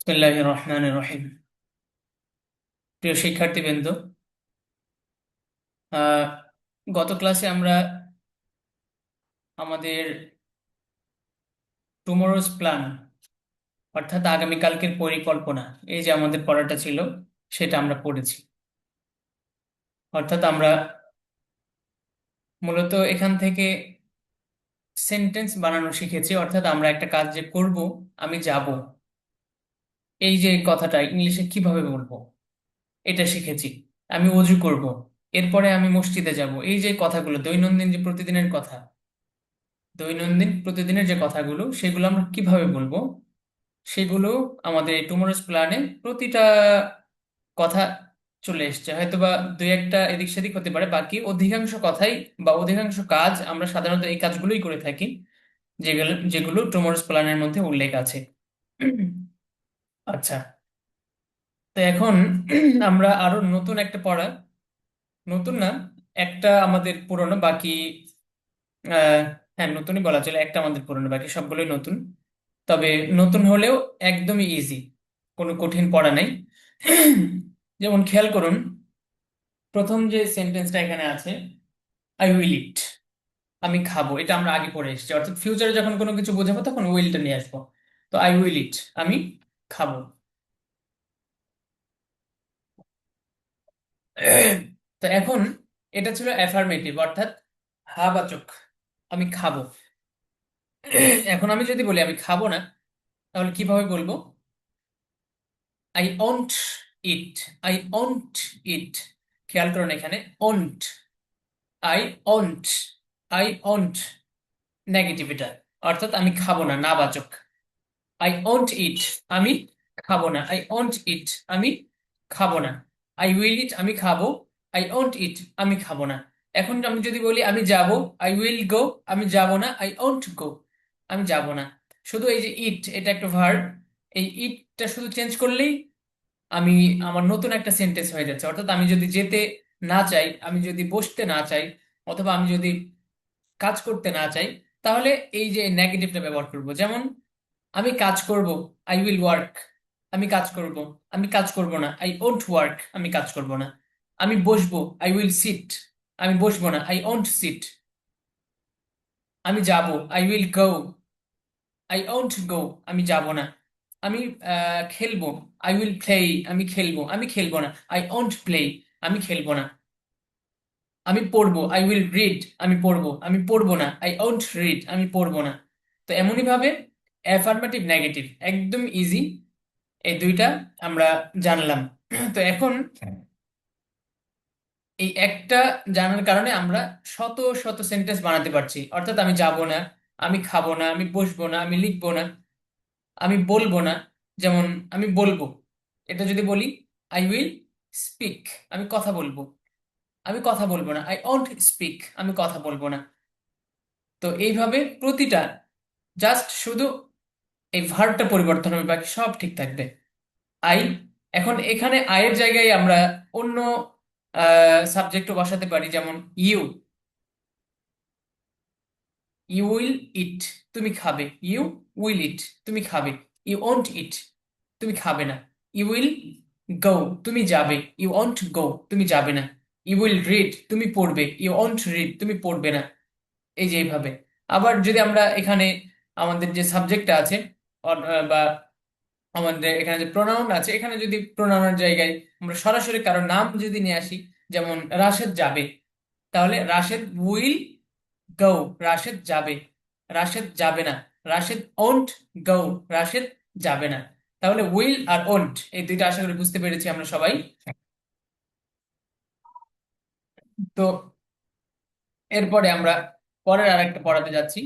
বিসমিল্লাহির রহমানির রহিম। প্রিয় শিক্ষার্থীবৃন্দ, আহ, গত ক্লাসে আমরা আমাদের টুমরোজ প্ল্যান অর্থাৎ আগামীকালকের পরিকল্পনা, এই যে আমাদের পড়াটা ছিল সেটা আমরা পড়েছি। অর্থাৎ আমরা মূলত এখান থেকে সেন্টেন্স বানানো শিখেছি। অর্থাৎ আমরা একটা কাজ যে করব, আমি যাব, এই যে কথাটা ইংলিশে কিভাবে বলবো এটা শিখেছি। আমি অজু করব, এরপরে আমি মসজিদে যাব, এই যে কথাগুলো দৈনন্দিন যে প্রতিদিনের কথা, দৈনন্দিন প্রতিদিনের যে কথাগুলো সেগুলো আমরা কিভাবে বলবো সেগুলো আমাদের টুমরোজ প্ল্যানে প্রতিটা কথা চলে এসেছে। হয়তোবা দুই একটা এদিক সেদিক হতে পারে, বাকি অধিকাংশ কথাই বা অধিকাংশ কাজ আমরা সাধারণত এই কাজগুলোই করে থাকি যেগুলো যেগুলো টুমরোজ প্ল্যানের মধ্যে উল্লেখ আছে। আচ্ছা, তো এখন আমরা আরো নতুন একটা পড়া, নতুন না, একটা আমাদের পুরনো বাকি, আহ হ্যাঁ নতুনই বলা চলে, একটা আমাদের পুরনো বাকি সবগুলোই নতুন। তবে নতুন হলেও একদমই ইজি, কোনো কঠিন পড়া নেই। যেমন খেয়াল করুন, প্রথম যে সেন্টেন্সটা এখানে আছে, আই উইল ইট, আমি খাবো, এটা আমরা আগে পড়ে এসেছি। অর্থাৎ ফিউচারে যখন কোনো কিছু বোঝাবো তখন উইলটা নিয়ে আসবো। তো আই উইল ইট, আমি খাবো। তো এখন এটা ছিল অ্যাফার্মেটিভ অর্থাৎ হ্যাঁ বাচক, আমি খাবো। এখন আমি যদি বলি আমি খাবো না, তাহলে কিভাবে বলবো? I won't eat, I won't eat. খেয়াল করুন এখানে won't, I won't, I won't negative এটা, অর্থাৎ আমি খাবো না, না বাচক। আই ওন্ট ইট, আমি খাবো না। আই ওন্ট ইট, আমি খাবো না। আই উইল ইট, আমি খাবো। আই ওন্ট ইট, আমি খাবো না। এখন আমি যদি বলি আমি যাব, আই উইল গো, আমি যাব না। আই ওন্ট গো, আমি যাব না। শুধু এই যে ইট, এটা একটা ভার্ব, এই ইটটা শুধু চেঞ্জ করলেই আমি আমার নতুন একটা সেন্টেন্স হয়ে যাচ্ছে। অর্থাৎ আমি যদি যেতে না চাই, আমি যদি বসতে না চাই, অথবা আমি যদি কাজ করতে না চাই, তাহলে এই যে নেগেটিভটা ব্যবহার করব। যেমন আমি কাজ করব, আই উইল ওয়ার্ক, আমি কাজ করব। আমি কাজ করব না, আই ওন্ট ওয়ার্ক, আমি কাজ করব না। আমি বসবো, আই উইল সিট, আমি বসবো না, আই ওন্ট সিট। আমি যাব, I will go, I won't go, আমি যাব না। আমি খেলবো, আই উইল প্লে, আমি খেলবো, আমি খেলবো না। আই ওন্ট প্লে, আমি খেলবো না। আমি পড়বো, আই উইল রিড, আমি পড়বো, আমি পড়বো না। আই ওন্ট রিড, আমি পড়বো না। তো এমনই ভাবে অ্যাফার্মেটিভ নেগেটিভ একদম ইজি, এই দুইটা আমরা জানলাম। তো এখন এই একটা জানার কারণে আমরা শত শত সেন্টেন্স বানাতে পারছি। অর্থাৎ আমি যাব না, আমি খাবো না, আমি বসবো না, আমি লিখবো না, আমি বলবো না। যেমন আমি বলবো, এটা যদি বলি আই উইল স্পিক, আমি কথা বলবো, আমি কথা বলবো না। আই ওন্ট স্পিক, আমি কথা বলবো না। তো এইভাবে প্রতিটা জাস্ট শুধু এই ভার্বটা পরিবর্তন হবে, বাকি সব ঠিক থাকবে। আই, এখন এখানে আয়ের জায়গায় আমরা অন্য সাবজেক্টও বসাতে পারি। যেমন ইউ, ইউ উইল ইট, তুমি খাবে। ইউ উইল ইট, তুমি খাবে। ইউ ওন্ট ইট, তুমি খাবে না। ইউ উইল গো, তুমি যাবে। ইউ ওন্ট গো, তুমি যাবে না। ইউ উইল রিড, তুমি পড়বে। ইউ ওন্ট রিড, তুমি পড়বে না। এই যে এইভাবে। আবার যদি আমরা এখানে আমাদের যে সাবজেক্টটা আছে বা আমাদের এখানে যে প্রোনাউন আছে, এখানে যদি প্রোনাউনের জায়গায় আমরা সরাসরি কারো নাম যদি নিয়ে আসি, যেমন রাশেদ যাবে, তাহলে রাশেদ উইল গো, রাশেদ যাবে। রাশেদ যাবে না, রাশেদ ওন্ট গো, রাশেদ যাবে না। তাহলে উইল আর ওন্ট এই দুইটা আশা করি বুঝতে পেরেছি আমরা সবাই। তো এরপরে আমরা পরের আরেকটা পড়াতে যাচ্ছি।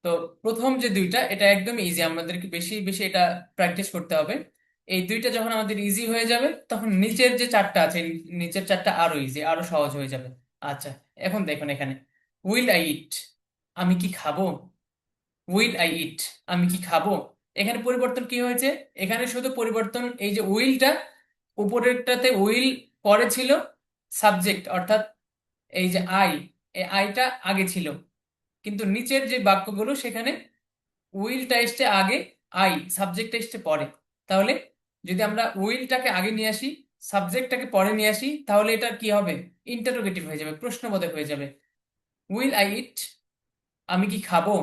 তো প্রথম যে দুইটা এটা একদম ইজি, আমাদেরকে বেশি বেশি এটা প্র্যাকটিস করতে হবে। এই দুইটা যখন আমাদের ইজি হয়ে যাবে, তখন নিচের যে চারটা আছে, নিচের চারটা আরো ইজি, আরো সহজ হয়ে যাবে। আচ্ছা, এখন দেখুন এখানে উইল আই ইট, আমি কি খাবো। উইল আই ইট, আমি কি খাবো। এখানে পরিবর্তন কি হয়েছে? এখানে শুধু পরিবর্তন এই যে উইলটা, উপরেরটাতে উইল পরে ছিল সাবজেক্ট, অর্থাৎ এই যে আই, এই আইটা আগে ছিল, কিন্তু নিচের যে বাক্যগুলো সেখানে উইলটা এসছে আগে, আই সাবজেক্ট এসছে পরে। তাহলে যদি আমরা উইলটাকে আগে নিয়ে আসি, সাবজেক্টটাকে পরে নিয়ে আসি, তাহলে এটা কি হবে? ইন্টারোগেটিভ হয়ে যাবে, প্রশ্নবোধক হয়ে যাবে। উইল আই ইট, আমি কি খাবো?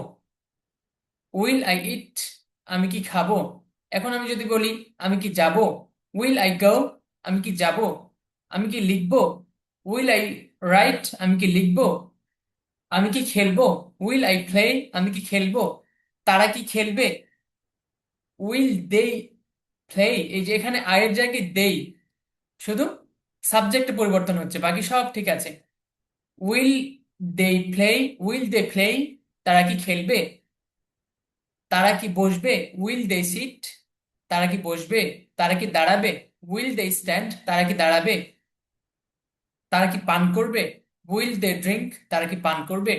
উইল আই ইট, আমি কি খাবো? এখন আমি যদি বলি আমি কি যাব, উইল আই গো, আমি কি যাব? আমি কি লিখবো? উইল আই রাইট, আমি কি লিখবো? আমি কি খেলবো? উইল আই প্লে, আমি কি খেলবো? তারা কি খেলবে? Will they play. এই যে এখানে আয়ের জায়গায় দেই, শুধু সাবজেক্টে পরিবর্তন হচ্ছে, বাকি সব ঠিক আছে। Will they play, will they play, তারা কি খেলবে? তারা কি বসবে? উইল দে সিট, তারা কি বসবে? তারা কি দাঁড়াবে? উইল দে স্ট্যান্ড, তারা কি দাঁড়াবে? তারা কি পান করবে? উইল দে ড্রিঙ্ক, তারা কি পান করবে?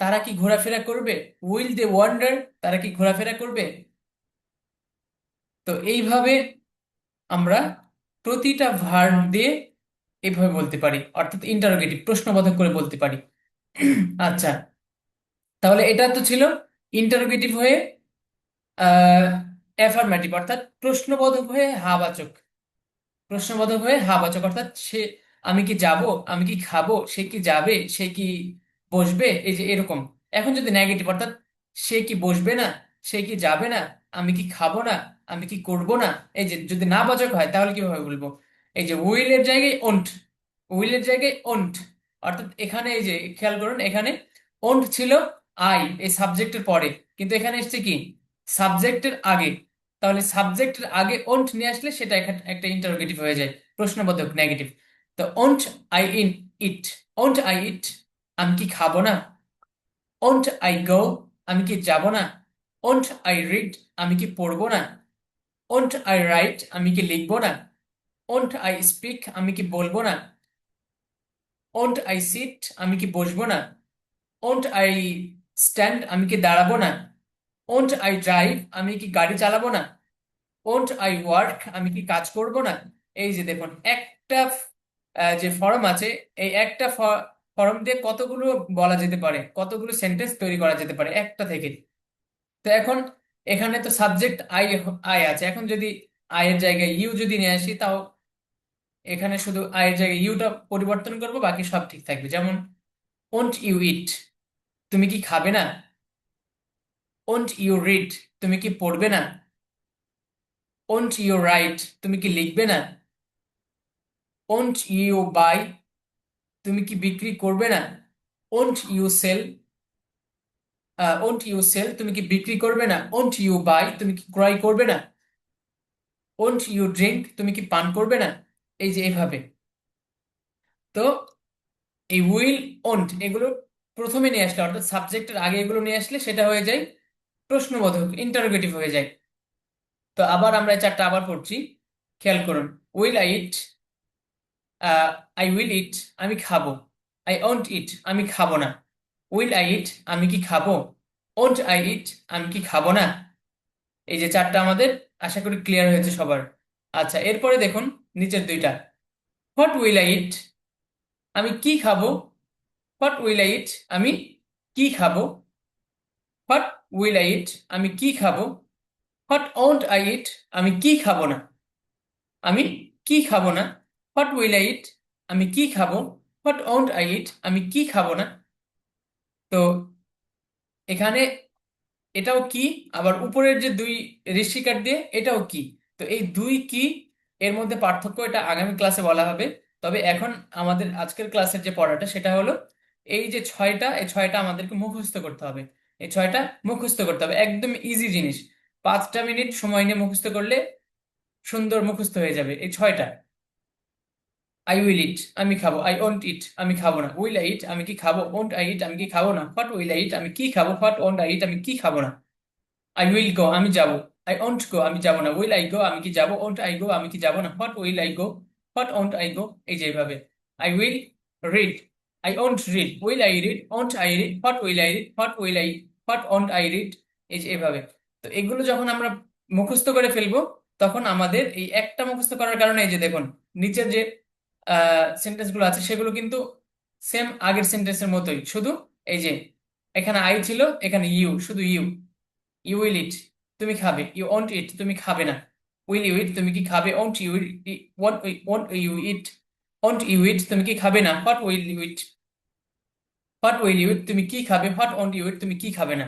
তারা কি ঘোরাফেরা করবে? উইল দে ওয়ান্ডার, তারা কি ঘোরাফেরা করবে? তো এইভাবে আমরা প্রতিটা ভার্ব দিয়ে এইভাবে বলতে পারি, অর্থাৎ ইন্টারোগেটিভ প্রশ্নবোধক করে বলতে পারি। আচ্ছা, তাহলে এটা তো ছিল ইন্টারোগেটিভ হয়ে অ্যাফার্মেটিভ, অর্থাৎ প্রশ্নবোধক হয়ে হা বাচক। প্রশ্নবোধক হয়ে হা বাচক অর্থাৎ সে, আমি কি যাব, আমি কি খাবো, সে কি যাবে, সে কি বসবে, এই যে এরকম। এখন যদি নেগেটিভ, অর্থাৎ সে কি বসবে না, সে কি যাবে না, আমি কি খাবো না, আমি কি করব না, এই যে যদি না বাচক হয় তাহলে কিভাবে বলবো? এই যে উইলের জায়গায় ওন্ট, উইলের জায়গায় ওন্ট, অর্থাৎ এখানে এই যে খেয়াল করুন, এখানে ওন্ট ছিল আই এই সাবজেক্টের পরে, কিন্তু এখানে এসছে কি সাবজেক্টের আগে। তাহলে সাবজেক্টের আগে ওন্ট নিয়ে আসলে সেটা একটা ইন্টারোগেটিভ হয়ে যায়, প্রশ্নবোধক নেগেটিভ। তো won't I in it, won't I eat, আমি কি খাবো না? ওন্ট আই গো, আমি কি যাব না? ওন্ট আই রিড, আমি কি পড়বো না? ওন্ট আই রাইট, আমি কি লিখবো না? ওন্ট আই স্পিক, আমি কি বলবো না? ওন্ট আই সিট, আমি কি বসবো না? ওন্ট আই স্ট্যান্ড, আমি কি দাঁড়াবো না? ওন্ট আই ড্রাইভ, আমি কি গাড়ি চালাবো না? ওন্ট আই ওয়ার্ক, আমি কি কাজ করব না? এই যে দেখুন একটা যে ফর্ম আছে, এই একটা ফর্ম দিয়ে কতগুলো বলা যেতে পারে, কতগুলো সেন্টেন্স তৈরি করা যেতে পারে একটা থেকে। তো এখন এখানে তো সাবজেক্ট আই, আই আছে, এখন যদি আই এর জায়গায় ইউ যদি নিয়ে আসি, তাও এখানে শুধু আই এর জায়গায় ইউটা পরিবর্তন করব, বাকি সব ঠিক থাকবে। যেমন ওন্ট ইউ ইট, তুমি কি খাবে না? ওন্ট ইউ রিড, তুমি কি পড়বে না? ওন্ট ইউ রাইট, তুমি কি লিখবে না? ওন্ট ইউ বাই, তুমি কি বিক্রি করবে না? Won't you sell, won't you sell, তুমি কি বিক্রি করবে না? ওন্ট ইউ বাই, তুমি কি ক্রয় করবে না? ওন্ট ইউ ড্রিঙ্ক, তুমি কি পান করবে না? এই যে এইভাবে। তো এই উইল, ওন্ট এগুলো প্রথমে নিয়ে আসলে, অর্থাৎ সাবজেক্টের আগে এগুলো নিয়ে আসলে সেটা হয়ে যায় প্রশ্নবোধক, ইন্টারোগেটিভ হয়ে যায়। তো আবার আমরা এই চারটা আবার পড়ছি, খেয়াল করুন। Will I eat, I will eat, আমি খাবো। আই ওন্ট ইট, আমি খাবো না। উইল আই ইট, আমি কি খাবো? ওন্ট আই ইট, আমি কি খাবো না? এই যে চারটা আমাদের, আশা করি ক্লিয়ার হয়েছে সবার। আচ্ছা, এরপরে দেখুন নিচের দুইটা। হোয়াট উইল আই ইট, আমি কি খাবো? হোয়াট উইল আই ইট, আমি কি খাবো? হোয়াট উইল আই ইট, আমি কি খাবো? হোয়াট ওন্ট আই ইট, আমি কি খাবো না? আমি কি খাবো না? হোয়াট উইল আই ইট, আমি কি খাবো? হোয়াট ওন্ট আই ইট, আমি কি খাবো না? তো এখানে এটাও কি, আবার উপরের যে দুই ঋষিকার দিয়ে এটাও কি। তো এই দুই কি এর মধ্যে পার্থক্য, এটা আগামী ক্লাসে বলা হবে। তবে এখন আমাদের আজকের ক্লাসের যে পড়াটা সেটা হলো এই যে ছয়টা, এই ছয়টা আমাদেরকে মুখস্থ করতে হবে। এই ছয়টা মুখস্থ করতে হবে, একদম ইজি জিনিস। 5টা মিনিট সময় নিয়ে মুখস্থ করলে সুন্দর মুখস্থ হয়ে যাবে এই ছয়টা। আই উইল ইট, আমি খাবো। আই ওন্ট ইট, আমি খাবো না। উইল আই ইট, আমি কি খাবো? ওন্ট আই ইট, আমি কি খাবো না? হোয়াট উইল আই ইট, আমি কি খাবো? হোয়াট ওন্ট আই ইট, আমি কি খাবো না? আই উইল গো, আমি যাব। আই ওন্ট গো, আমি যাব না। উইল আই গো, আমি কি যাব? ওন্ট আই গো, আমি কি যাব না? What will I go? What won't I go? এই যে এইভাবে। I will read, I won't read. Will I read? Won't I read? What will I read? What won't I read? এই যে এইভাবে। তো এগুলো যখন আমরা মুখস্থ করে ফেলবো, তখন আমাদের এই একটা মুখস্থ করার কারণে এই যে দেখুন নিচের যে সেন্টেন্স গুলো আছে সেগুলো কিন্তু সেম আগের সেন্টেন্সের মতোই, শুধু এই যে এখানে আই ছিল, এখানে ইউ, শুধু ইউ। ইউ উইল ইট, তুমি খাবে, ইউ ওন্ট ইট তুমি খাবে না। উইল ইউ ইট তুমি কি খাবে, won't you won't won't you eat won't you eat তুমি কি খাবে না, what will you eat what will you eat তুমি কি খাবে, হোয়াট ওন্ট ইউ ইট তুমি কি খাবে না।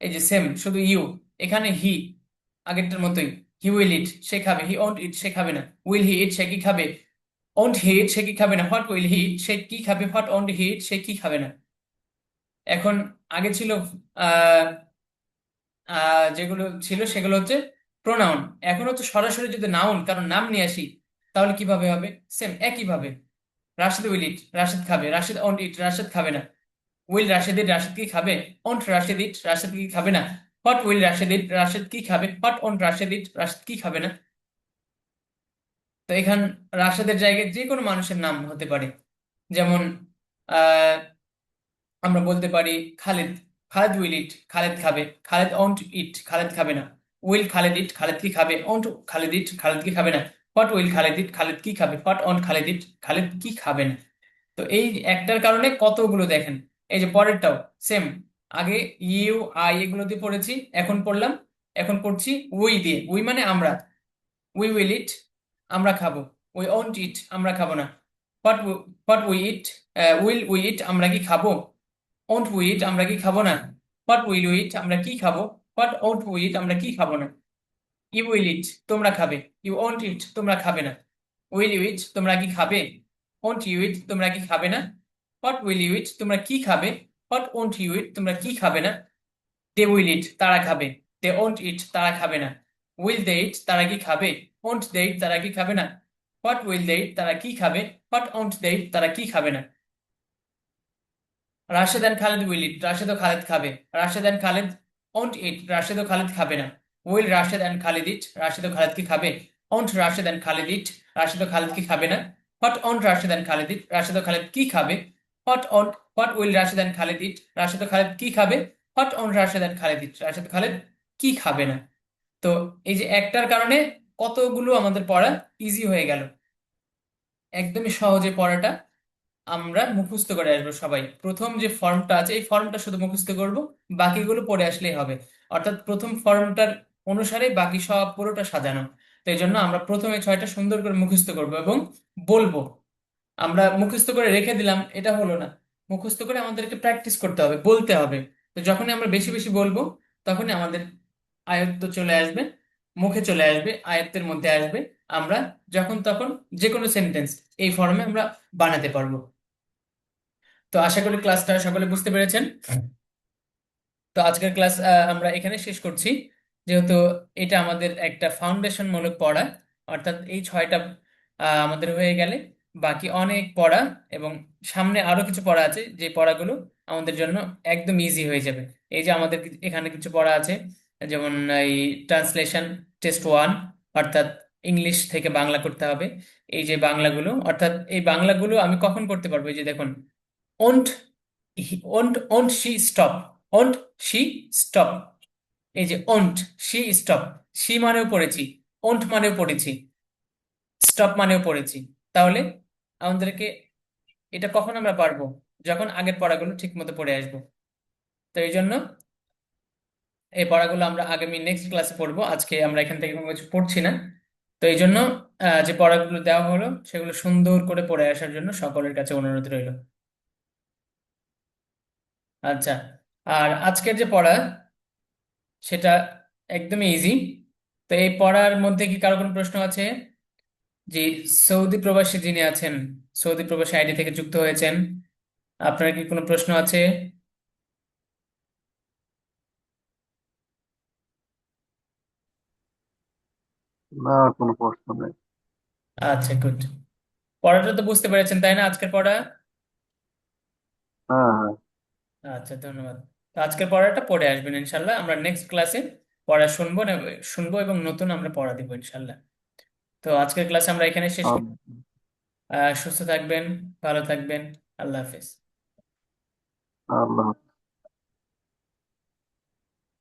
এই যে সেম, শুধু ইউ, এখানে হি আগেরটার মতোই। হি উইল ইট সে খাবে, হি ওন্ট ইট সে খাবে না। উইল হি ইট সে কি খাবে, ওন্ট হি ইট সে কি খাবে না। হোয়াট উইল হি ইট সে কি খাবে, হোয়াট ওন্ট হি ইট সে কি খাবে না। এখন আগে ছিল আহ যেগুলো ছিল সেগুলো হচ্ছে প্রোনাউন। এখন হচ্ছে সরাসরি যদি নাউন কারণ নাম নিয়ে আসি তাহলে কিভাবে হবে, সেম একইভাবে। রাশিদ উইল ইট রাশিদ খাবে, রাশিদ ওন্ট ইট রাশিদ খাবে না। উইল রাশিদ ইট রাশিদ কি খাবে, ওন্ট রাশিদ ইট রাশিদ কি খাবে না। হোয়াট উইল রাশিদ ইট রাশিদ কি খাবে, হোয়াট ওন্ট রাশিদ ইট রাশিদ কি খাবে না। তো এখান রাশেদের জায়গায় যে কোনো মানুষের নাম হতে পারে। যেমন আহ আমরা বলতে পারি খালিদ, খালিদ উইল ইট খালিদ খাবে, খালিদ ওন্ট ইট খালিদ খাবে না। উইল খালিদ ইট খালিদ কি খাবে, ওন্ট খালিদ ইট খালিদ কি খাবে না। হোয়াট উইল খালিদ ইট খালিদ কি খাবে, হোয়াট ওন্ট খালিদ ইট খালিদ কি খাবে না। তো এই একটার কারণে কতগুলো দেখেন। এই যে পরেরটাও সেম, আগে ইউ আই এগুলো দিয়ে পড়েছি, এখন পড়লাম, এখন পড়ছি উই দিয়ে। উই মানে আমরা, উই উইল ইট আমরা খাবো, উই ওন্ট ইট আমরা খাবো না। What what we it will we eat আমরা কি খাবো, ওন্ট উই ইট আমরা কি খাবো না। হোয়াট উইল উই ইট আমরা কি খাবো, হোয়াট ওন্ট উই ইট আমরা কি খাবো না। ইউ উইল ইট তোমরা খাবে, ইউ ওন্ট ইট তোমরা খাবে না। উইল ইউ ইট তোমরা কি খাবে, ওন্ট ইউ ইট তোমরা কি খাবে না। হোয়াট উইল ইউ ইট তোমরা কি খাবে, হোয়াট ওন্ট ইউ ইট তোমরা কি খাবে না। দে উইল ইট তারা খাবে, দে ওন্ট ইট তারা খাবে না। উইল দে ইট তারা কি খাবে, ওন্ট দে ইট তারা কি খাবে না। হোয়াট উইল দে ইট তারা কি খাবে, হোয়াট ওন্ট দে ইট তারা কি খাবে না। Rashed and Khalid will eat Rashed ও খালিদ খাবে, Rashed and Khalid won't eat Rashed ও খালিদ খাবে না। Will Rashed and Khalid eat Rashed ও খালিদ কি খাবে, won't Rashed and Khalid eat Rashed ও খালিদ কি খাবে না। What won't Rashed and Khalid eat Rashed ও খালিদ কি খাবে, what will Rashed and Khalid eat Rashed ও খালিদ কি খাবে, what won't Rashed and Khalid eat Rashed ও খালিদ কি খাবে না। তো এই যে একটার কারণে কতগুলো আমাদের পড়া ইজি হয়ে গেল। একদমই সহজে পড়াটা আমরা মুখস্থ করে আসবো সবাই। প্রথম যে ফর্মটা আছে এই ফর্মটা শুধু মুখস্থ করব, বাকিগুলো পড়ে আসলেই হবে। অর্থাৎ প্রথম ফর্মটার অনুসারে বাকি সব পুরোটা সাজানো। তো এই জন্য আমরা প্রথমে 6টা সুন্দর করে মুখস্থ করব এবং বলবো। আমরা মুখস্থ করে রেখে দিলাম এটা হলো না, মুখস্থ করে আমাদেরকে প্র্যাকটিস করতে হবে, বলতে হবে। তো যখনই আমরা বেশি বেশি বলবো তখনই আমাদের আয়ত্ত চলে আসবে, মুখে চলে আসবে, আয়ত্তের মধ্যে আসবে। আমরা যখন তখন যে কোনো সেন্টেন্স এই ফর্মে আমরা বানাতে পারবো। তো আশা করি ক্লাসটা সকলে বুঝতে পেরেছেন। তো আজকের ক্লাস আমরা এখানে শেষ করছি। যেহেতু এটা আমাদের একটা ফাউন্ডেশন মূলক পড়া, অর্থাৎ এই 6টা আমাদের হয়ে গেলে বাকি অনেক পড়া এবং সামনে আরো কিছু পড়া আছে যে পড়াগুলো আমাদের জন্য একদম ইজি হয়ে যাবে। এই যে আমাদের এখানে কিছু পড়া আছে, যেমন এই ট্রান্সলেশন টেস্ট 1, অর্থাৎ ইংলিশ থেকে বাংলা করতে হবে। এই যে বাংলাগুলো, অর্থাৎ এই বাংলাগুলো আমি কখন করতে পারবো, এই যে দেখুন, won't won't she stop, won't she stop. এই যে ওন্ট শি স্টপ, শি মানেও পড়েছি, ওন্ট মানেও পড়েছি, স্টপ মানেও পড়েছি। তাহলে আমাদেরকে এটা কখন আমরা পারবো, যখন আগের পড়াগুলো ঠিক মতো পড়ে আসবো। তো এই জন্য এই পড়াগুলো আমরা আগামী নেক্সট ক্লাসে পড়বো, আজকে আমরা এখান থেকে কোনো কিছু পড়ছি না। তো এই জন্য যে পড়াগুলো দেওয়া হলো সেগুলো সুন্দর করে পড়ে আসার জন্য সকলের কাছে অনুরোধ রইল। আচ্ছা, আর আজকের যে পড়া সেটা একদমই ইজি। তো এই পড়ার মধ্যে কি কারো কোনো প্রশ্ন আছে? যে সৌদি প্রবাসী যিনি আছেন, সৌদি প্রবাসী আইডি থেকে যুক্ত হয়েছেন, আপনার কি কোনো প্রশ্ন আছে? না, কোনো প্রশ্ন নেই। আচ্ছা, গুড। পড়াটা তো বুঝতে পেরেছেন তাই না, আজকের পড়া? হ্যাঁ, হ্যাঁ। আচ্ছা, ধন্যবাদ। তো আজকের পড়াটা পড়ে আসবেন ইনশাল্লাহ, আমরা নেক্সট ক্লাসে পড়া শুনবো শুনবো এবং নতুন আমরা পড়া দিব ইনশাল্লাহ। তো আজকের ক্লাস আমরা এখানে শেষ করি। আল্লাহ। সুস্থ থাকবেন, ভালো থাকবেন। আল্লাহ হাফেজ। আল্লাহ।